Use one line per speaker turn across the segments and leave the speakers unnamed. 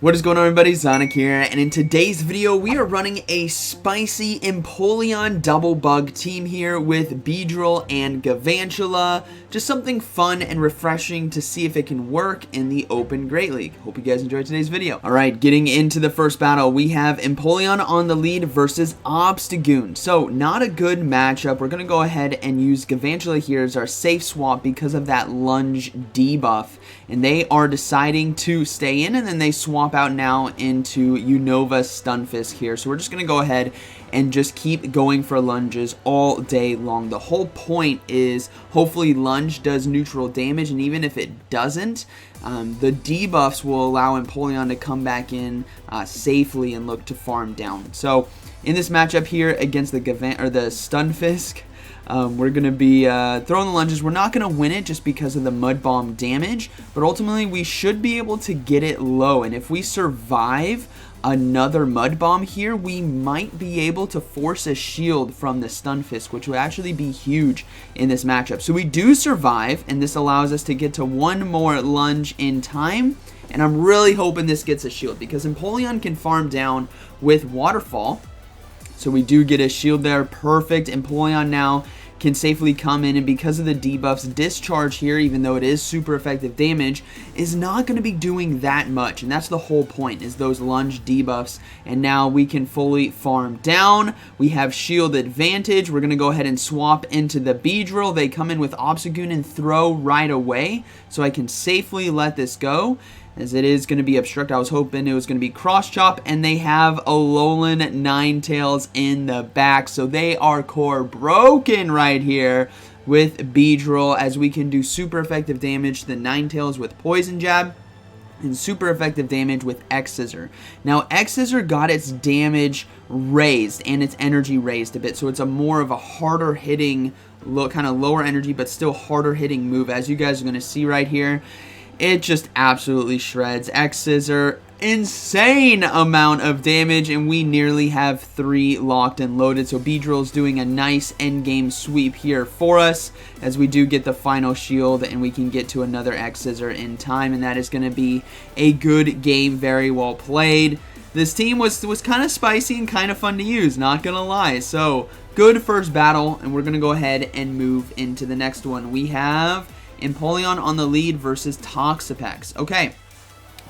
What is going on, everybody? ZyoniK here, and in today's video we are running a spicy Empoleon double bug team here with Beedrill and Galvantula. Just something fun and refreshing to see if it can work in the Open Great League. Hope you guys enjoyed today's video. Alright, getting into the first battle, we have Empoleon on the lead versus Obstagoon. So, not a good matchup. We're going to go ahead and use Galvantula here as our safe swap because of that lunge debuff. And they are deciding to stay in, and then they swap out now into Unova Stunfisk here. So we're just going to go ahead and just keep going for lunges all day long. The whole point is hopefully lunge does neutral damage, and even if it doesn't, the debuffs will allow Empoleon to come back in safely and look to farm down. So in this matchup here against the Stunfisk, we're going to be throwing the lunges. We're not going to win it just because of the Mud Bomb damage, but ultimately we should be able to get it low. And if we survive another Mud Bomb here, we might be able to force a shield from the Stunfisk, which would actually be huge in this matchup. So we do survive, and this allows us to get to one more lunge in time. And I'm really hoping this gets a shield because Empoleon can farm down with Waterfall. So we do get a shield there. Perfect. Empoleon now can safely come in, and because of the debuffs, Discharge here, even though it is super effective damage, is not going to be doing that much. And that's the whole point, is those lunge debuffs. And now we can fully farm down. We have shield advantage. We're going to go ahead and swap into the Beedrill. They come in with Obstagoon and throw right away. So I can safely let this go, as it is going to be obstruct. I was hoping it was going to be cross chop, and they have a Alolan Ninetales in the back, so they are core broken right here with Beedrill, as we can do super effective damage to the Ninetales with Poison Jab and super effective damage with X-Scissor. Now X-Scissor got its damage raised and its energy raised a bit, so it's a more of a harder hitting, kind of lower energy but still harder hitting move, as you guys are going to see right here. It just absolutely shreds. X-Scissor, insane amount of damage, and we nearly have 3 locked and loaded. So Beedrill's doing a nice endgame sweep here for us, as we do get the final shield, and we can get to another X-Scissor in time, and that is going to be a good game, very well played. This team was kind of spicy and kind of fun to use, not going to lie. So, good first battle, and we're going to go ahead and move into the next one. We have Empoleon on the lead versus Toxapex. Okay,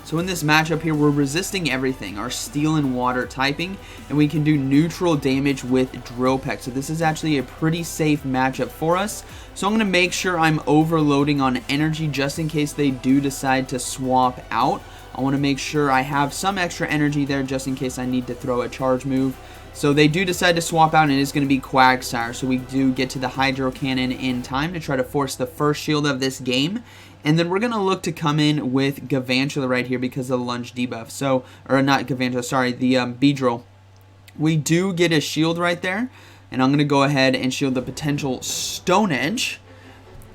so in this matchup here, we're resisting everything, our steel and water typing, and we can do neutral damage with Drill Peck. So this is actually a pretty safe matchup for us. So I'm going to make sure I'm overloading on energy just in case they do decide to swap out. I want to make sure I have some extra energy there just in case I need to throw a charge move. So they do decide to swap out, and it is going to be Quagsire. So we do get to the Hydro Cannon in time to try to force the first shield of this game. And then we're going to look to come in with Galvantula right here because of the lunge debuff. So, or not Galvantula, sorry, the Beedrill. We do get a shield right there. And I'm going to go ahead and shield the potential Stone Edge,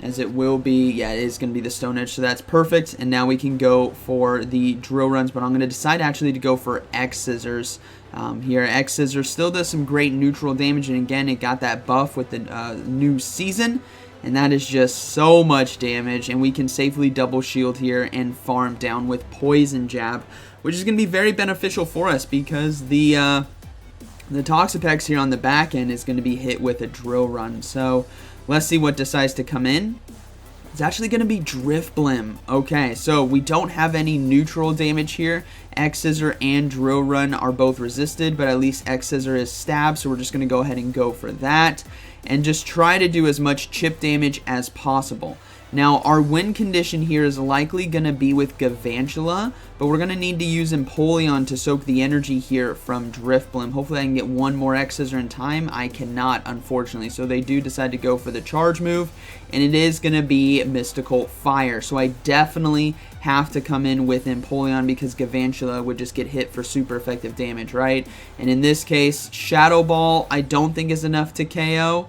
as it will be, yeah, it is going to be the Stone Edge, so that's perfect. And now we can go for the drill runs, but I'm going to decide actually to go for X-Scissors here. X-Scissor still does some great neutral damage, and again, it got that buff with the new season, and that is just so much damage, and we can safely double shield here and farm down with Poison Jab, which is going to be very beneficial for us because the Toxapex here on the back end is going to be hit with a drill run. So let's see what decides to come in. It's actually going to be Drifblim. Okay, so we don't have any neutral damage here. X-Scissor and Drill Run are both resisted, but at least X-Scissor is stabbed, so we're just going to go ahead and go for that and just try to do as much chip damage as possible. Now, our win condition here is likely going to be with Galvantula, but we're going to need to use Empoleon to soak the energy here from Drifblim. Hopefully I can get one more X-Scissor in time. I cannot, unfortunately. So they do decide to go for the charge move, and it is going to be Mystical Fire. So I definitely have to come in with Empoleon because Galvantula would just get hit for super effective damage, right? And in this case, Shadow Ball I don't think is enough to KO.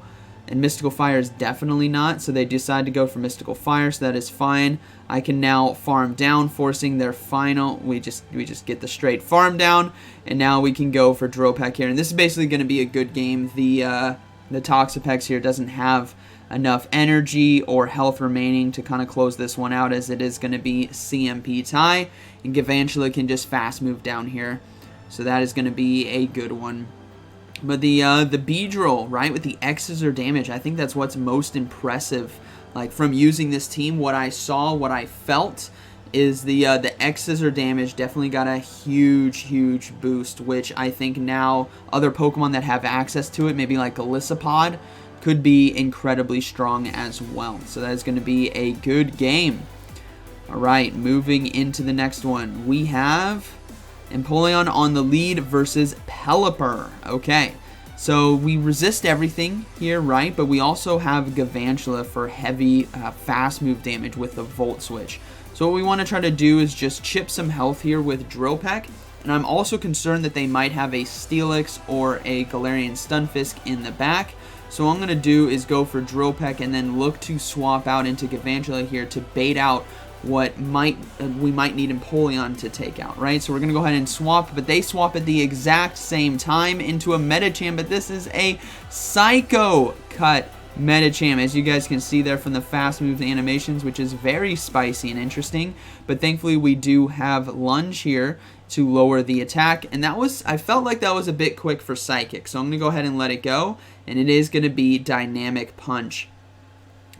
And Mystical Fire is definitely not, so they decide to go for Mystical Fire, so that is fine. I can now farm down, forcing their final. We just get the straight farm down, and now we can go for Drill Peck here. And this is basically going to be a good game. The Toxapex here doesn't have enough energy or health remaining to kind of close this one out, as it is going to be CMP tie, and Galvantula can just fast move down here. So that is going to be a good one. But the Beedrill, right, with the X-Scissor damage, I think that's what's most impressive. Like, from using this team, what I saw, what I felt, is the X-Scissor damage definitely got a huge boost, which I think now other Pokemon that have access to it, maybe like Golisopod, could be incredibly strong as well. So that is going to be a good game. Alright, moving into the next one. We have Empoleon on the lead versus Pelipper. Okay, so we resist everything here, right? But we also have Galvantula for heavy fast move damage with the Volt Switch. So what we want to try to do is just chip some health here with Drill Peck. And I'm also concerned that they might have a Steelix or a Galarian Stunfisk in the back. So what I'm going to do is go for Drill Peck and then look to swap out into Galvantula here to bait out what we might need Empoleon to take out, right? So we're going to go ahead and swap, but they swap at the exact same time into a Medicham, but this is a Psycho Cut Medicham, as you guys can see there from the fast move animations, which is very spicy and interesting. But thankfully we do have Lunge here to lower the attack, and that was, I felt like that was a bit quick for Psychic, so I'm going to go ahead and let it go, and it is going to be Dynamic Punch,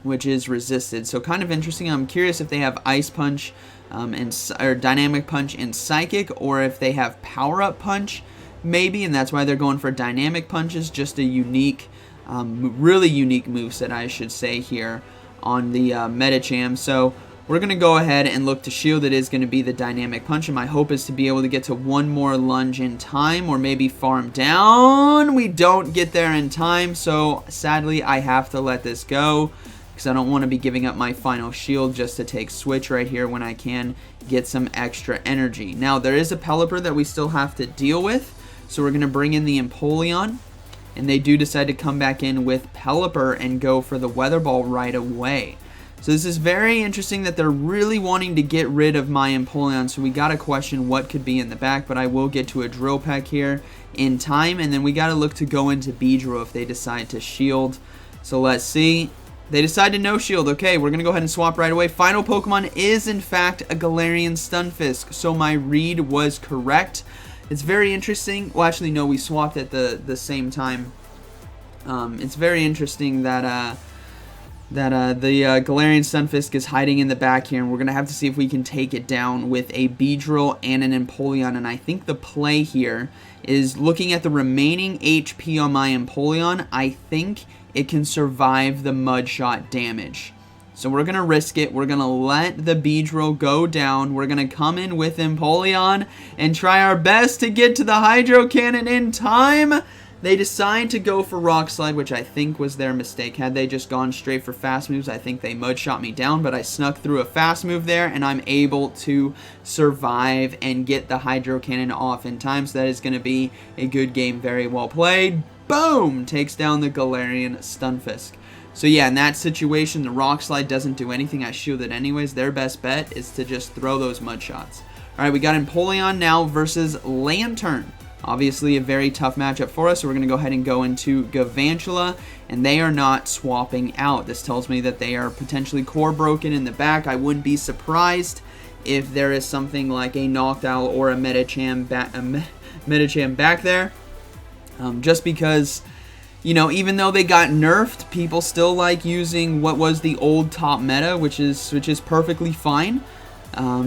which is resisted. So kind of interesting. I'm curious if they have Ice Punch or Dynamic Punch and Psychic, or if they have Power Up Punch maybe, and that's why they're going for Dynamic Punches. Just a unique, really unique moveset, I should say, here on the Medicham. So we're going to go ahead and look to shield. It is going to be the Dynamic Punch, and my hope is to be able to get to one more Lunge in time, or maybe farm down. We don't get there in time, so sadly I have to let this go, because I don't want to be giving up my final shield just to take Switch right here when I can get some extra energy. Now, there is a Pelipper that we still have to deal with, so we're going to bring in the Empoleon, and they do decide to come back in with Pelipper and go for the Weather Ball right away. So this is very interesting that they're really wanting to get rid of my Empoleon, so we got to question what could be in the back, but I will get to a Drill Peck here in time, and then we got to look to go into Beedrill if they decide to shield. So let's see. They decide to no shield. Okay, we're going to go ahead and swap right away. Final Pokemon is, in fact, a Galarian Stunfisk, so my read was correct. It's very interesting. Well, actually, no, we swapped at the same time. It's very interesting that the Galarian Stunfisk is hiding in the back here, and we're going to have to see if we can take it down with a Beedrill and an Empoleon, and I think the play here is looking at the remaining HP on my Empoleon. I think it can survive the Mud Shot damage. So we're going to risk it. We're going to let the Beedrill go down. We're going to come in with Empoleon and try our best to get to the Hydro Cannon in time. They decide to go for Rock Slide, which I think was their mistake. Had they just gone straight for fast moves, I think they Mud Shot me down, but I snuck through a fast move there, and I'm able to survive and get the Hydro Cannon off in time. So that is going to be a good game. Very well played. Boom! Takes down the Galarian Stunfisk. So yeah, in that situation, the Rock Slide doesn't do anything. I shielded anyways. Their best bet is to just throw those Mud Shots. Alright, we got Empoleon now versus Lantern. Obviously a very tough matchup for us, so we're going to go ahead and go into Galvantula, and they are not swapping out. This tells me that they are potentially core broken in the back. I wouldn't be surprised if there is something like a Noctowl or a Medicham back there. Just because, you know, even though they got nerfed, people still like using what was the old top meta, which is perfectly fine.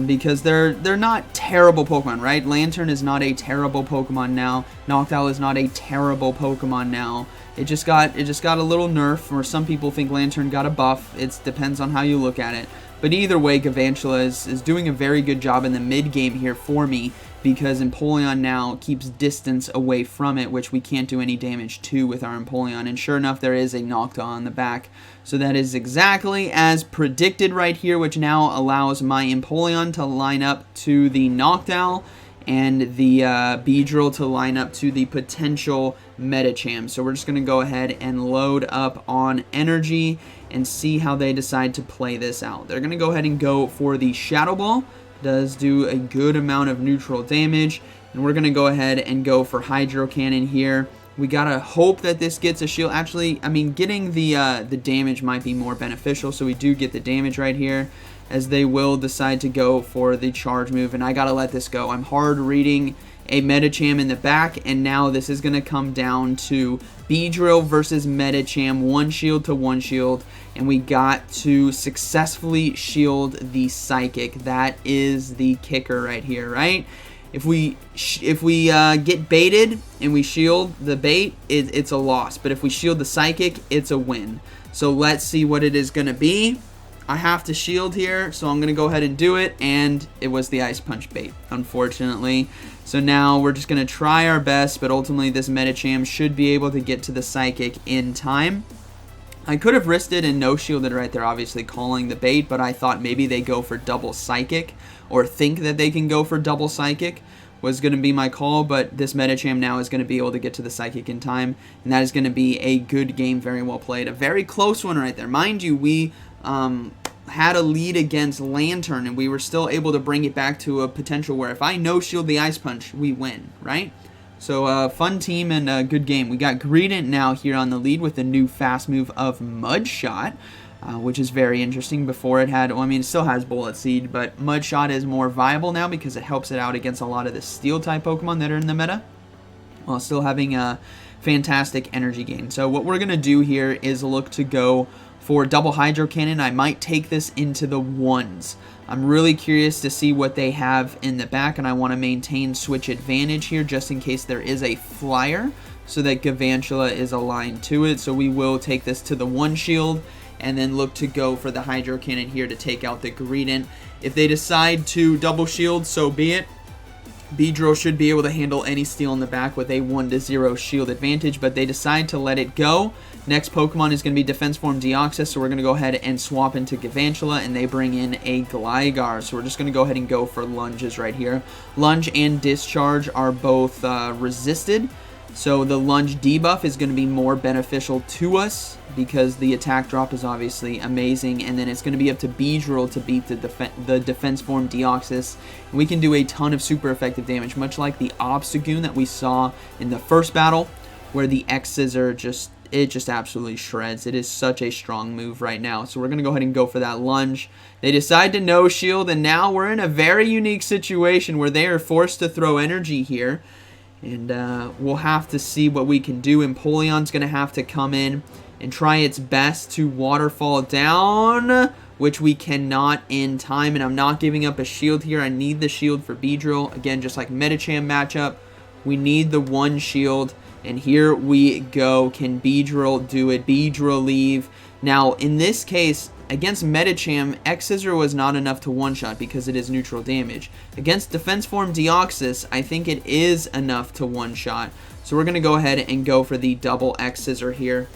Because they're not terrible Pokemon, right? Lantern is not a terrible Pokemon now. Noctowl is not a terrible Pokemon now. It just got a little nerf, or some people think Lantern got a buff. It depends on how you look at it. But either way, Galvantula is doing a very good job in the mid game here for me, because Empoleon now keeps distance away from it, which we can't do any damage to with our Empoleon. And sure enough, there is a Noctowl on the back. So that is exactly as predicted right here, which now allows my Empoleon to line up to the Noctowl, and the Beedrill to line up to the potential Medicham. So we're just going to go ahead and load up on energy and see how they decide to play this out. They're going to go ahead and go for the Shadow Ball. Does do a good amount of neutral damage, and we're going to go ahead and go for Hydro Cannon here We gotta hope that this gets a shield. Actually, I mean, getting the damage might be more beneficial, so we do get the damage right here, as they will decide to go for the charge move, and I gotta let this go. I'm hard reading a Medicham in the back, and now this is gonna come down to Beedrill versus Medicham, 1 shield to 1 shield, and we got to successfully shield the Psychic. That is the kicker right here, right? If we get baited and we shield the bait, it's a loss. But if we shield the Psychic, it's a win. So let's see what it is going to be. I have to shield here, so I'm going to go ahead and do it. And it was the Ice Punch bait, unfortunately. So now we're just going to try our best, but ultimately this Medicham should be able to get to the Psychic in time. I could have risked it and no shielded right there, obviously calling the bait, but I thought maybe they go for double Psychic, or think that they can go for double Psychic was going to be my call, but this Medicham now is going to be able to get to the Psychic in time, and that is going to be a good game, very well played. A very close one right there. Mind you, we had a lead against Lantern, and we were still able to bring it back to a potential where if I no-shield the Ice Punch, we win, right? So, fun team and a good game. We got Greedent now here on the lead with the new fast move of Mud Shot, which is very interesting. Before it had, well, I mean, it still has Bullet Seed, but Mud Shot is more viable now because it helps it out against a lot of the Steel-type Pokemon that are in the meta, while still having a fantastic energy gain. So what we're going to do here is look to go for double Hydro Cannon. I might take this into the 1s. I'm really curious to see what they have in the back, and I want to maintain switch advantage here just in case there is a flyer so that Galvantula is aligned to it. So we will take this to the 1 shield and then look to go for the Hydro Cannon here to take out the Greedent. If they decide to double shield, so be it. Beedrill should be able to handle any steel in the back with a 1-0 shield advantage, but they decide to let it go. Next Pokemon is going to be Defense Form Deoxys, so we're going to go ahead and swap into Galvantula, and they bring in a Gligar. So we're just going to go ahead and go for lunges right here. Lunge and Discharge are both resisted, so the lunge debuff is going to be more beneficial to us because the attack drop is obviously amazing, and then it's going to be up to Beedrill to beat the Defense Form Deoxys. And we can do a ton of super effective damage, much like the Obstagoon that we saw in the first battle, where the X-Scissor just absolutely shreds. It is such a strong move right now. So we're going to go ahead and go for that lunge. They decide to no shield, and now we're in a very unique situation where they are forced to throw energy here. And we'll have to see what we can do. Empoleon's going to have to come in and try its best to waterfall down, which we cannot in time. And I'm not giving up a shield here. I need the shield for Beedrill. Again, just like Medicham matchup, we need the 1 shield. And here we go. Can Beedrill do it? Beedrill leave. Now, in this case, against Medicham, X-Scissor was not enough to one-shot because it is neutral damage. Against Defense Form Deoxys, I think it is enough to one-shot. So we're going to go ahead and go for the double X-Scissor here.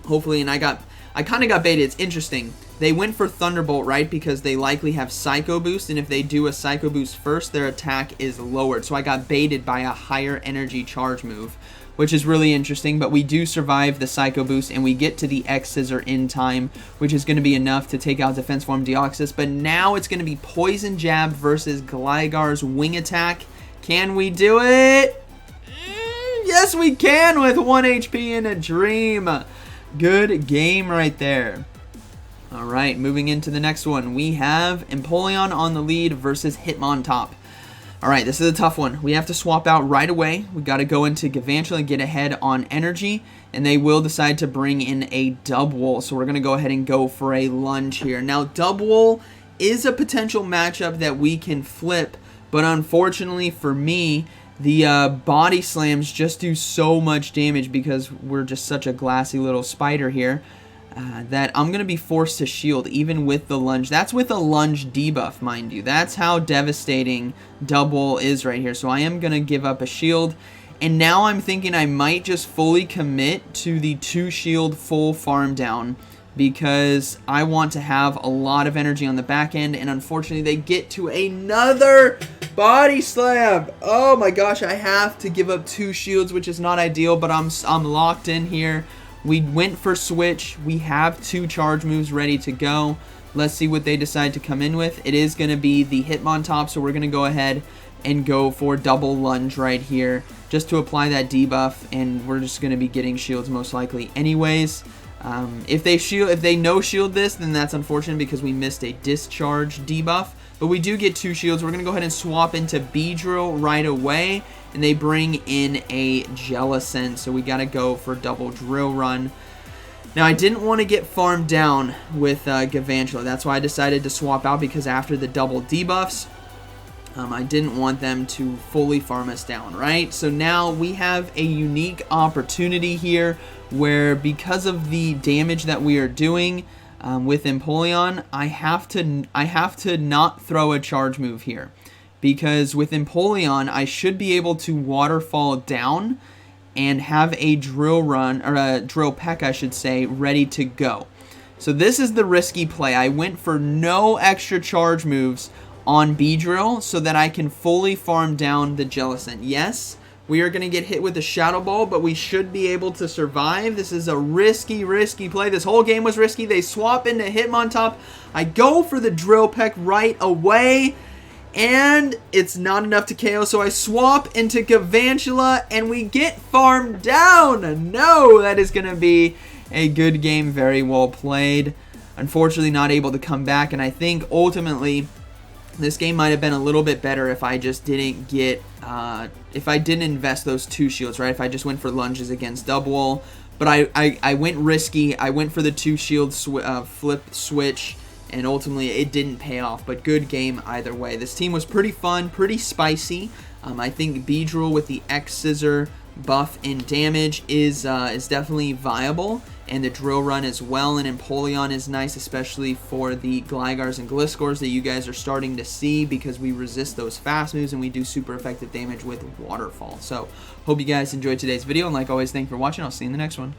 Hopefully, and I kind of got baited. It's interesting. They went for Thunderbolt, right? Because they likely have Psycho Boost, and if they do a Psycho Boost first, their attack is lowered. So I got baited by a higher energy charge move, which is really interesting, but we do survive the Psycho Boost, and we get to the X-Scissor in time, which is going to be enough to take out Defense Form Deoxys, but now it's going to be Poison Jab versus Gligar's Wing Attack. Can we do it? Yes, we can with 1 HP and a Dream. Good game right there. Alright, moving into the next one. We have Empoleon on the lead versus Hitmontop. Alright, this is a tough one. We have to swap out right away. We got to go into Galvantula and get ahead on energy, and they will decide to bring in a Dubwool. So we're going to go ahead and go for a lunge here. Now, Dubwool is a potential matchup that we can flip, but unfortunately for me, the body slams just do so much damage because we're just such a glassy little spider here. That I'm going to be forced to shield even with the lunge. That's with a lunge debuff, mind you. That's how devastating Dubwool is right here. So I am going to give up a shield. And now I'm thinking I might just fully commit to the 2 shield full farm down because I want to have a lot of energy on the back end. And unfortunately, they get to another body slam. Oh my gosh, I have to give up 2 shields, which is not ideal, but I'm locked in here. We went for switch. We have 2 charge moves ready to go. Let's see what they decide to come in with. It is going to be the Hitmontop, so we're going to go ahead and go for double lunge right here just to apply that debuff, and we're just going to be getting shields most likely anyways. If they no shield this, then that's unfortunate because we missed a discharge debuff. But we do get 2 shields. We're going to go ahead and swap into Beedrill right away, and they bring in a Jellicent, so we got to go for double drill run. Now, I didn't want to get farmed down with Galvantula. That's why I decided to swap out, because after the double debuffs, I didn't want them to fully farm us down, right? So now we have a unique opportunity here where, because of the damage that we are doing with Empoleon, I have to not throw a charge move here. Because with Empoleon, I should be able to waterfall down and have a drill run, or a drill peck, I should say, ready to go. So this is the risky play. I went for no extra charge moves on Beedrill so that I can fully farm down the Jellicent. Yes, we are going to get hit with a Shadow Ball, but we should be able to survive. This is a risky play. This whole game was risky. They swap into Hitmontop. I go for the Drill Peck right away, and it's not enough to KO, so I swap into Galvantula, and we get farmed down. No, that is going to be a good game. Very well played. Unfortunately, not able to come back, and I think ultimately this game might have been a little bit better if I just didn't get, if I didn't invest those 2 shields, right? If I just went for lunges against Double. But I went risky. I went for the 2 shield flip switch, and ultimately it didn't pay off. But good game either way. This team was pretty fun, pretty spicy. I think Beedrill with the X-Scissor buff in damage is definitely viable, and the drill run as well, and Empoleon is nice, especially for the Glygars and Gliscors that you guys are starting to see, because we resist those fast moves and we do super effective damage with Waterfall. So hope you guys enjoyed today's video, and like always, thank you for watching. I'll see you in the next one.